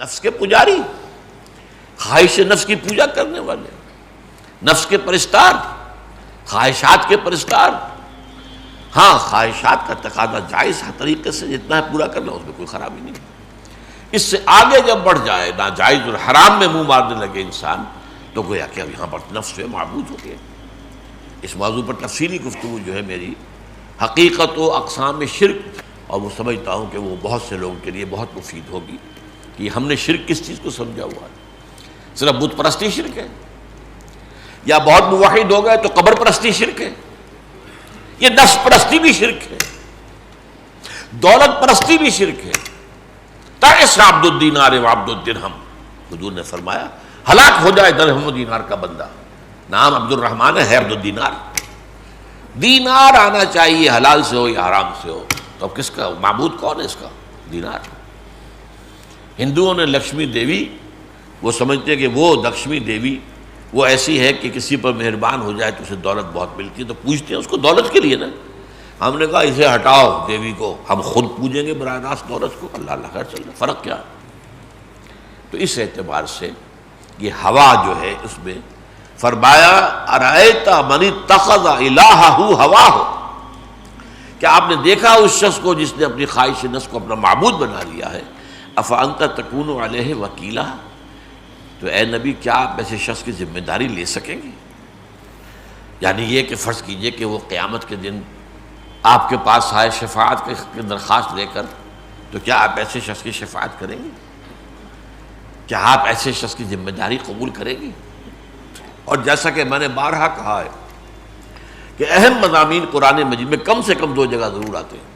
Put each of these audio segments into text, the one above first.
نفس کے پجاری، خواہش نفس کی پوجا کرنے والے، نفس کے پرستار، خواہشات کے پرستار۔ ہاں خواہشات کا تقاضا جائز طریقے سے جتنا ہے پورا کرنا، اس میں کوئی خرابی نہیں۔ اس سے آگے جب بڑھ جائے، ناجائز اور حرام میں منہ مارنے لگے انسان، تو گویا کہ اب یہاں پر نفس سے معبود ہو گیا۔ اس موضوع پر تفصیلی گفتگو جو ہے میری حقیقت و اقسام شرک، اور وہ سمجھتا ہوں کہ وہ بہت سے لوگوں کے لیے بہت مفید ہوگی کہ ہم نے شرک کس چیز کو سمجھا ہوا ہے۔ صرف بت پرستی شرک ہے، یا بہت موحد ہو گئے تو قبر پرستی شرک ہے، یہ نفس پرستی بھی شرک ہے، دولت پرستی بھی شرک ہے۔ تعس عبد الدینار و عبد الدرہم، حضور نے فرمایا ہلاک ہو جائے درہم و دینار کا بندہ۔ نام عبد الرحمن ہے عبد الدینار، دینار آنا چاہیے حلال سے ہو یا حرام سے ہو، تو اب کس کا معبود کون ہے اس کا؟ دینار۔ ہندوؤں نے لکشمی دیوی، وہ سمجھتے ہیں کہ وہ لکشمی دیوی وہ ایسی ہے کہ کسی پر مہربان ہو جائے تو اسے دولت بہت ملتی ہے، تو پوجتے ہیں اس کو دولت کے لیے نا۔ ہم نے کہا اسے ہٹاؤ دیوی کو، ہم خود پوجیں گے براہ راست دولت کو، اللہ اللہ خیر چل رہا، فرق کیا؟ تو اس اعتبار سے یہ ہوا جو ہے اس میں فرمایا ارأیت من اتخذ الہہ ہواہ، کیا آپ نے دیکھا اس شخص کو جس نے اپنی خواہش نفس کو اپنا معبود بنا لیا ہے؟ افانت تکون علیہ وکیلا، تو اے نبی کیا آپ ایسے شخص کی ذمہ داری لے سکیں گے؟ یعنی یہ کہ فرض کیجئے کہ وہ قیامت کے دن آپ کے پاس آئے شفاعت کی درخواست لے کر، تو کیا آپ ایسے شخص کی شفاعت کریں گے؟ کیا آپ ایسے شخص کی ذمہ داری قبول کریں گے؟ اور جیسا کہ میں نے بارہا کہا ہے کہ اہم مضامین قرآن مجید میں کم سے کم 2 جگہ ضرور آتے ہیں۔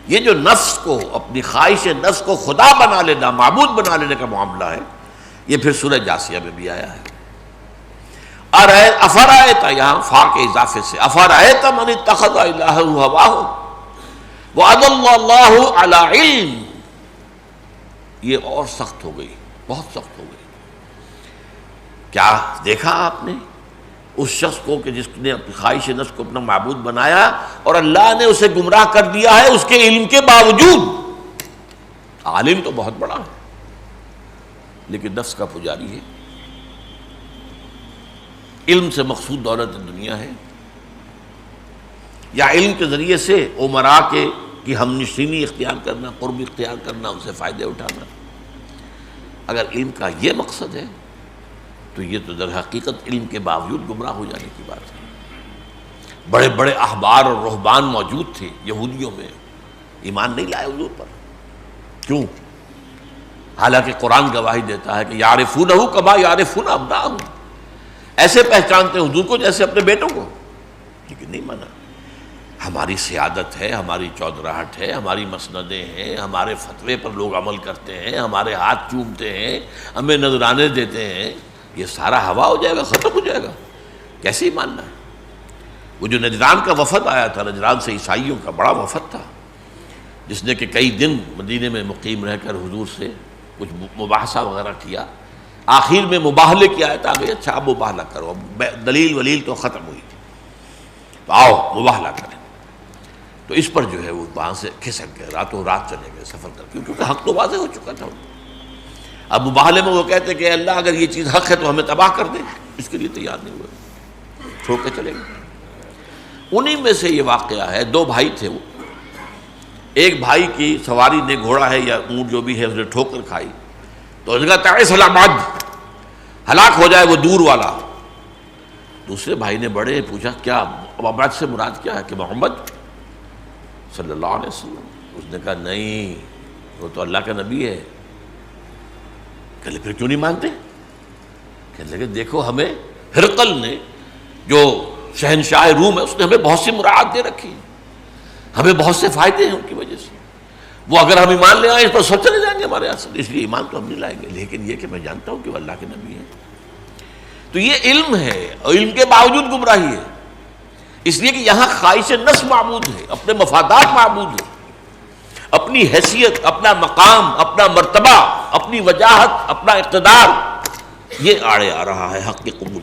یہ جو نفس کو، اپنی خواہش نفس کو خدا بنا لینا، معبود بنا لینے کا معاملہ ہے، یہ پھر سورہ جاسیہ میں بھی آیا ہے۔ افرأیت، یہاں فا کے اضافے سے، افرأیت من اتخذ الہہ ہواہ واضلہ اللہ علی علم، یہ اور سخت ہو گئی، بہت سخت ہو گئی۔ کیا دیکھا آپ نے اس شخص کو کہ جس نے اپنی خواہش نفس کو اپنا معبود بنایا اور اللہ نے اسے گمراہ کر دیا ہے اس کے علم کے باوجود؟ عالم تو بہت بڑا ہے لیکن نفس کا پجاری ہے۔ علم سے مقصود دولت دنیا ہے، یا علم کے ذریعے سے امراء کی ہم نشینی اختیار کرنا، قرب اختیار کرنا، ان سے فائدے اٹھانا؟ اگر علم کا یہ مقصد ہے تو یہ تو در حقیقت علم کے باوجود گمراہ ہو جانے کی بات ہے۔ بڑے بڑے احبار اور رہبان موجود تھے یہودیوں میں، ایمان نہیں لائے حضور پر، کیوں؟ حالانکہ قرآن گواہی دیتا ہے کہ یعرفونہ کما یعرفون ابناءہم، ایسے پہچانتے ہیں حضور کو جیسے اپنے بیٹوں کو، لیکن نہیں مانا۔ ہماری سیادت ہے، ہماری چودراہٹ ہے، ہماری مسندیں ہیں، ہمارے فتوے پر لوگ عمل کرتے ہیں، ہمارے ہاتھ چومتے ہیں، ہمیں نذرانے دیتے ہیں، یہ سارا ہوا ہو جائے گا، ختم ہو جائے گا، کیسے ہی ماننا ہے؟ وہ جو نجران کا وفد آیا تھا، نجران سے عیسائیوں کا بڑا وفد تھا، جس نے کہ کئی دن مدینے میں مقیم رہ کر حضور سے کچھ مباحثہ وغیرہ کیا، آخر میں مباہلے کی آیت آ گئی، اچھا اب مباہلہ کرو، دلیل ولیل تو ختم ہوئی، تو آؤ مباہلہ کریں۔ تو اس پر جو ہے وہ وہاں سے کھسک گئے، راتوں رات چلے گئے سفر کر کے، کیونکہ حق تو واضح ہو چکا تھا۔ اب مباہلے میں وہ کہتے کہ اللہ اگر یہ چیز حق ہے تو ہمیں تباہ کر دے، اس کے لیے تیار نہیں ہوئے، چھوڑ کے چلے گئے۔ انہی میں سے یہ واقعہ ہے، 2 بھائی تھے وہ، ایک بھائی کی سواری نے، گھوڑا ہے یا اونٹ جو بھی ہے، اس نے ٹھوکر کھائی، تو اس نے کہا تعس العبد، ہلاک ہو جائے وہ دور والا۔ دوسرے بھائی نے بڑے پوچھا کیا عبد سے مراد کیا ہے؟ کہ محمد صلی اللہ علیہ وسلم؟ اس نے کہا نہیں، وہ تو اللہ کا نبی ہے۔ کہ پھر کیوں نہیں مانتے؟ کہنے لگے دیکھو ہمیں ہرقل نے جو شہنشاہ روم ہے اس نے ہمیں بہت سی مراعات دے رکھی، ہمیں بہت سے فائدے ہیں ان کی وجہ سے، وہ اگر ہم ایمان لے آئیں اس پر سب چلے جائیں گے ہمارے یہاں سے، اس لیے ایمان تو ہم نہیں لائیں گے، لیکن یہ کہ میں جانتا ہوں کہ وہ اللہ کے نبی ہیں۔ تو یہ علم ہے اور علم کے باوجود گمراہی ہے، اس لیے کہ یہاں خواہش نفس معبود ہے، اپنے مفادات معبود ہے، اپنی حیثیت، اپنا مقام، اپنا مرتبہ، اپنی وجاہت، اپنا اقتدار، یہ آڑے آ رہا ہے حق کے قبول